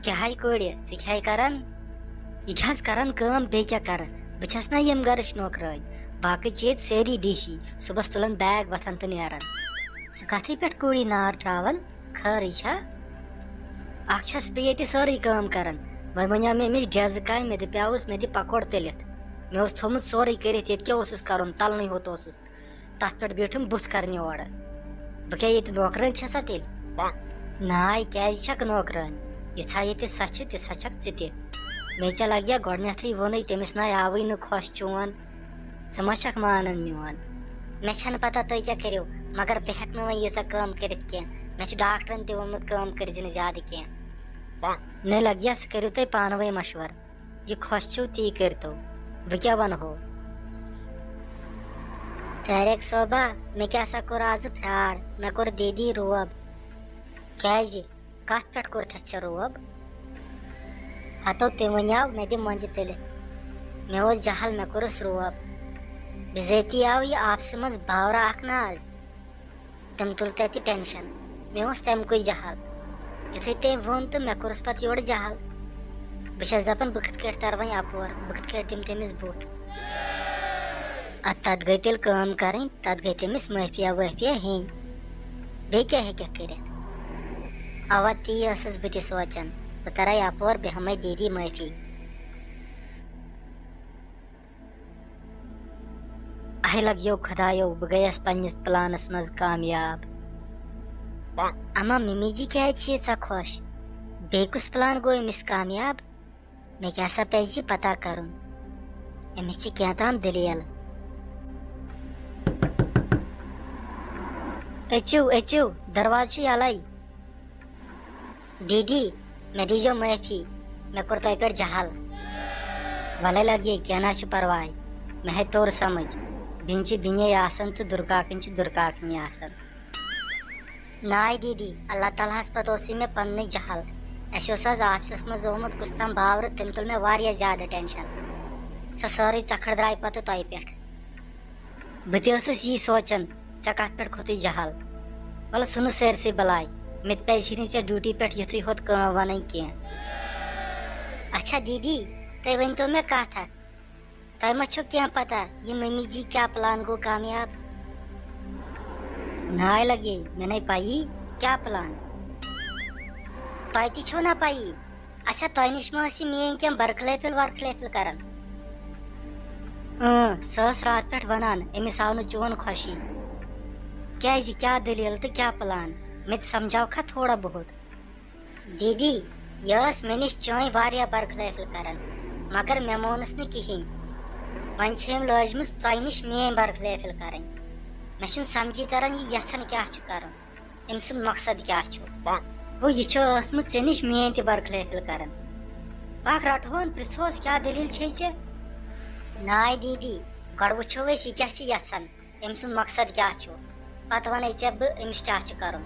کیا کوڑ ژٕ کران یہ کیا کران کٲم بیٚیہِ کیٛاہ کران بہٕ چھس نا یِم گرٕچ نوکرٲے باقٕے چھِ ییٚتہِ سٲری ڈی سی صُبحس تُلان بیگ وۄتھان تہٕ نیران ژٕ کتھٕے پٮ۪ٹھ کوٗری نار تراوان خٲرٕے چھا اکھ چھس بہٕ ییٚتہِ سٲرٕے کٲم کران وۄنۍ ونیو مےٚ أمِس ڈیزٕ کامہِ مےٚ دپیاوُس مےٚ دِ پکوڑ تٔلِتھ مےٚ اوس تھوٚومُت سورُے کٔرِتھ ییٚتہِ کیٛاہ اوسُس کرُن تلنٕے ہوت اوسُس تتھ پٮ۪ٹھ بیٖٹھٕم بُتھ کرنہِ اورٕ بہٕ کیٛاہ ییٚتہِ نوکرٲنۍ چھسا تیٚلہِ ناے کیٛازِ چھکھ نوکرٲنۍ یِژھا ییٚتہِ سۄ چھِ تِژھا چھکھ ژٕ تہِ مےٚ ژےٚ لگیا گۄڈنیتھٕے ووٚنُے تٔمِس ناے آوٕے نہٕ خۄش چون ژٕ ما چھکھ مانان میون مےٚ چھنہٕ پتہ تُہۍ کیٛاہ کٔرِو مگر بہٕ ہٮ۪کہٕ نہٕ وۄنۍ ییٖژاہ کٲم کٔرِتھ کینٛہہ مےٚ چھُ ڈاکٹرن تہِ ووٚنمُت کٲم کٔرزِ نہٕ زیادٕ کینٛہہ مےٚ لگیا سُہ کٔرِو تُہۍ پانہٕ ؤنۍ مشور یہِ خۄش چھِو تی کٔرتو بہٕ کیٛاہ ونہو طاریق صٲبا مےٚ کیٛاہ سا کوٚر آزٕ فراڈ مےٚ کوٚر دیدی روب کیٛازِ کتھ پٮ۪ٹھ کوٚرتھَتھ ژےٚ روب ہتو تٔمۍ ونیو مےٚ دِ مۄنجہِ تٔلِتھ مےٚ اوس جہل مےٚ کوٚرُس روب بِذٲتی آو یہِ آفسہٕ منٛز باورا اکھ نہ آز تٔمۍ تُل تتہِ ٹٮ۪نشن مےٚ اوس تمہِ کُے جہل یُتھُے تٔمۍ ووٚن تہٕ مےٚ کوٚرُس پتہٕ یورٕ جہل بہٕ چھس دپان بہٕ کِتھ کٲٹھۍ ترٕ وۄنۍ اپور بہٕ کِتھ کٲٹھۍ دِمہٕ تٔمِس بُتھ ادٕ تتھ گٔیے تیٚلہِ کٲم کرٕنۍ تتھ گٔیے تٔمِس معٲفیا وٲفیا ہیٚنۍ بیٚیہِ کیٛاہ ہیٚکٮ۪کھ کٔرِتھ اوا تی ٲسٕس بہٕ تہِ سونٛچان بہٕ ترے اپور بہٕ ہٮ۪مے دیدی معٲفی اے لگیو خۄدایو بہٕ گٔیس پننِس پلانس منٛز کامیاب اما ممی جی کیٛازِ چھِ ییٖژاہ خۄش بیٚیہِ کُس پلان گوٚو أمِس کامیاب مےٚ کیٛاہ سا پزِ پتہ کرُن أمِس چھِ کینٛہہ تام دٔلیٖل أژِو أژِو دروازٕ چھُ یلے دیدی مےٚ دیٖزیو معٲفی مےٚ کوٚر تۄہہِ پٮ۪ٹھ جہل وَلے لگے کینٛہہ نہ چھُ پرواے مےٚ ہے توٚر سمجھ بیٚنہِ چھِ بیٚنے آسان تہٕ دُرکاکٕنۍ چھِ دُرکاکنی آسان ناے دیدی اللہ تعالیٰ ہس پتہٕ اوسُے مےٚ پننُے جہل اسہِ اوس آز آفسس منٛز آمُت کُس تام باورٕ تٔمۍ تُل مےٚ واریاہ زیادٕ ٹٮ۪نشن سۄ سٲرٕے ژکھڑ درٛاے پتہٕ تۄہہِ پٮ۪ٹھ بہٕ تہِ ٲسٕس یی سونٛچان ژےٚ کتھ پٮ۪ٹھ کھوٚتُے جہل وَلہٕ سُہ نہٕ سٲرسٕے بلاے مےٚ تہِ پزِ نہٕ ژےٚ ڈیوٗٹی پٮ۪ٹھ یِتھُے ہوت کٲم ونٕنۍ کینٛہہ اچھا دیدی تُہۍ ؤنۍتو مےٚ کتھ اکھ تۄہہِ ما چھو کینٛہہ پتہ یہِ ممی جی کیٛاہ پلان گوٚو کامیاب ناے لگے مےٚ نے پایی کیٛاہ پلان تۄہہِ تہِ چھو نا پایی اچھا تۄہہِ نِش ما ٲس یہِ میٲنۍ کینٛہہ برخلٲفِل ورخلٲفِل کران سۄ ٲس راتہٕ پٮ۪ٹھ ونان أمِس آو نہٕ چون خوشی کیٛازِ کیٛاہ دٔلیٖل تہٕ کیٛاہ پلان مےٚ تہِ سمجھاوکھا تھوڑا بہت دیدی یہِ ٲس مےٚ نِش چٲنۍ واریاہ برخلٲفِل کران مگر مےٚ مونُس نہٕ کِہینۍ وۄنۍ چھِ أمۍ لٲجمٕژ تۄہہِ نِش میٲنۍ برخلٲفِل کرٕنۍ مےٚ چھُنہٕ سمجھی تران یہِ یژھان کیٛاہ چھُ کرُن أمۍ سُنٛد مقصد کیٛاہ چھُ گوٚو یہِ چھِ ٲسمٕژ ژےٚ نِش میٲنۍ تہِ برخلٲفِل کران اکھ رٹہون پرژھوس کیٛاہ دٔلیٖل چھے ژےٚ ناے دیدی گۄڈٕ وٕچھو أسۍ یہِ کیٛاہ چھِ یژھان أمۍ سُنٛد مقصد کیٛاہ چھُ پتہٕ ونَے ژےٚ بہٕ أمِس کیٛاہ چھُ کرُن